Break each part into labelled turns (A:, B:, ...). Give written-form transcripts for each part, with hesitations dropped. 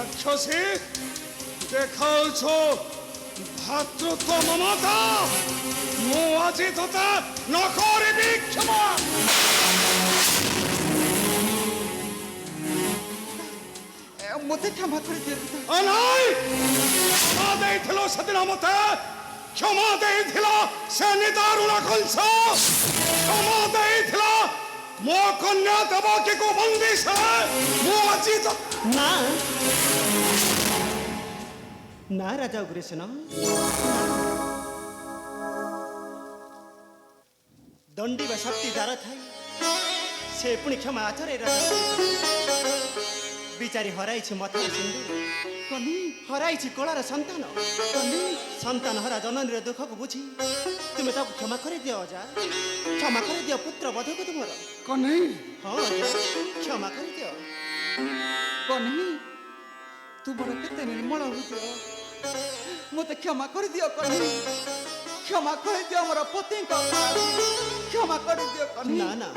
A: রাক্ষসী দেখাউছ ভাতৃত্ব মমতা মু আজি তোতে নকরিবি ক্ষমা।
B: মতে ক্ষমা করে দিও পিতা।
A: নাই ক্ষমা ଦେଇଥିଲ ସେଦିନ ମତେ କ୍ଷମା ଦେଇଥିଲ ସେ ନିଦାରୁଣ କଂସ କ୍ଷମା ଦେଇଥିଲ ମୋ କନ୍ୟା ଦେବକୀକୁ ବନ୍ଦିଶ ମୁଁ ଆଜି
C: না না রাজা উগ্রসেন, দণ্ডী বা শক্তি দ্বারা থাই সে পুଣି ক্ষমা আচরে বিচারি হরাইছি মথার সিন্দুর, হরাইছি কଳାର সন্তান, সন্তান হরা জননীর দুঃখକୁ বুঝি তুমি তাকে ক্ষমা করে দিও অজা, ক্ষমা করে দিও পুত্র বধକୁ তোমার।
B: কনেই
C: হ্যাঁ অজা, ক্ষমা করে দিও।
B: কনেই ତୁମର କେତେ ନିର୍ମଳ ହୃଦୟ, ମୋତେ କ୍ଷମା କରିଦିଅ କନେଇ, କ୍ଷମା କରିଦିଅ ମୋର ପତିଙ୍କ ଅପରାଧ, କ୍ଷମା କରିଦିଅ କନେଇ।
C: না না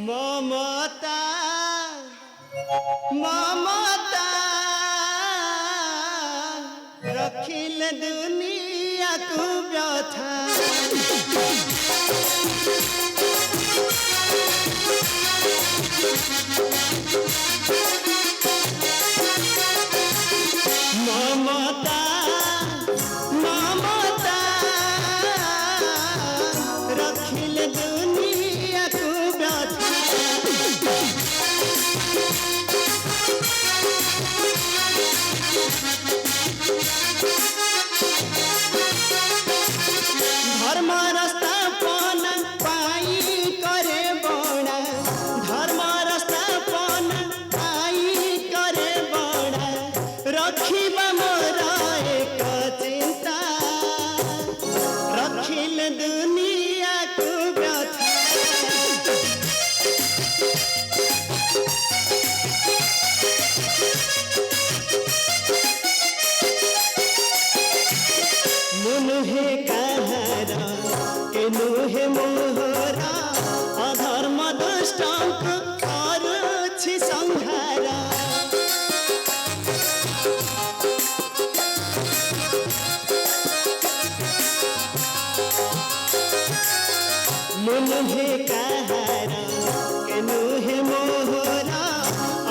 C: মমতা মমতা রখিলে দুনিয়াকু ব্যথা, মমতা মমতা রখিলে দুনিয়াকু ব্যথা, ধর্ম রাস্তা পন পাই করে বড়া, ধর্ম রাস্তা পন পাই করে বড়া, রখিবা মোর এক চিন্তা, রখিলে দুনিয়াকু ব্যথা। মুনুহে কাহার কেনুহে মোহরা, অধর্ম দুষ্টঙ্ক করুছি সংহার, মুনুহে কাহার কেনুহে মোহরা,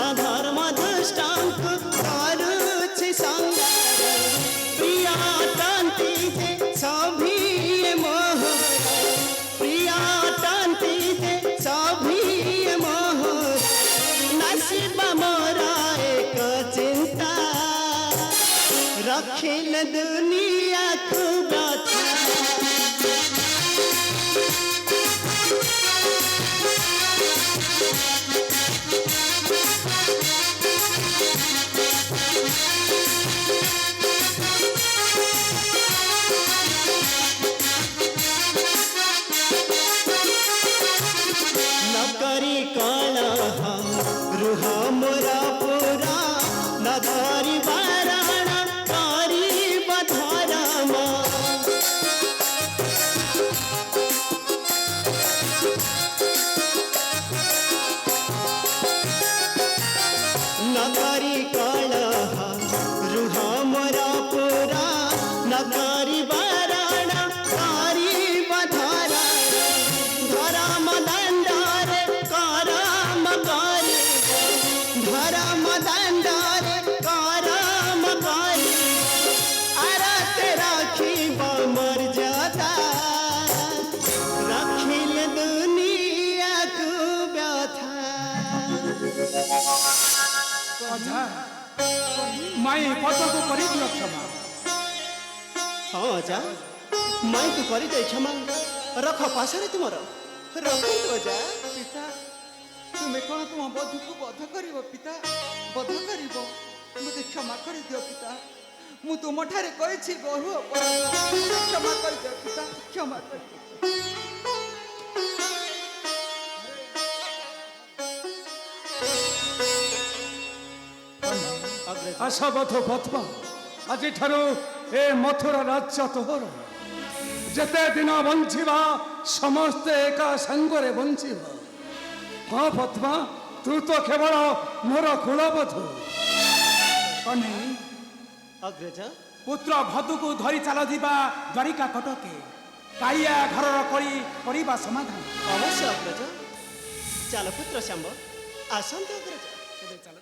C: অধর্ম দুষ্টঙ্ক করুছি সংহার, প্রিয়া টান্তি যে সভিয়ে মোহরা, প্রিয়া টান্তি যে সভিয়ে মোহরা, নাসিবা মোরা এক চিন্তা, রখিলে দুনিয়াকু ব্যথা। নকরি কলহ রুহ মোরা পুরা, ন ধরি বারণ করিব ধরম, নকরি কলহ রুহ মোরা পুরা, ন করি বারণ করিব ধরম, ধরম দণ্ডরে করম করিব, ধরম দণ্ডরে করম করিব, আরতে রাখিব মর্যাদা, রাখিলে দুনিয়াকু ব্যথা।
A: ଅଜା ମାଇ ପଦକୁ କରିଦିଅ କ୍ଷମା।
C: ହଁ ଅଜା, ମାଇକୁ କରିଯାଇ କ୍ଷମା, ରଖ ପାଶରେ ତୁମର, ରଖନ୍ତୁ ଅଜା।
B: ପିତା ତୁମେ କଣ ତୁମ ବଧୂକୁ ବଧ କରିବ ପିତା, ବଧ କରିବ? ମୋତେ କ୍ଷମା କରିଦିଅ ପିତା, ମୁଁ ତୁମଠାରେ କରିଛି ବହୁ ଅପରାଧ, କ୍ଷମା କରିଦିଅ ପିତା, କ୍ଷମା କରିଦିଅ।
A: ଆଶାବଧ ପଦ୍ମ ଆଜିଠାରୁ ଏ ମଥୁରା ରାଜ୍ୟ ତୋର, ଯେତେ ଦିନ ବଞ୍ଚିବା ସମସ୍ତେ ଏକା ସାଙ୍ଗରେ ବଞ୍ଚିବ। ହଁ ପଦ୍ମା ତୁ ତ କେବଳ ମୋର କୁଳବଧୂ।
D: କହ୍ନେଇ
C: ଅଗ୍ରଜ
D: ପୁତ୍ର ଭଦୁକୁ ଧରି ଚାଲୁଥିବା ଦ୍ୱାରିକା କଟକେ କାଳିଆ ଘରର କଳି କରିବା ସମାଧାନ।
C: ଅବଶ୍ୟ ଅଗ୍ରଜ। ଚାଲ ପୁତ୍ର ଶାମ୍ବ ଆସନ୍ତୁ ଅଗ୍ରଜ।
D: ତେବେ ଚାଲ।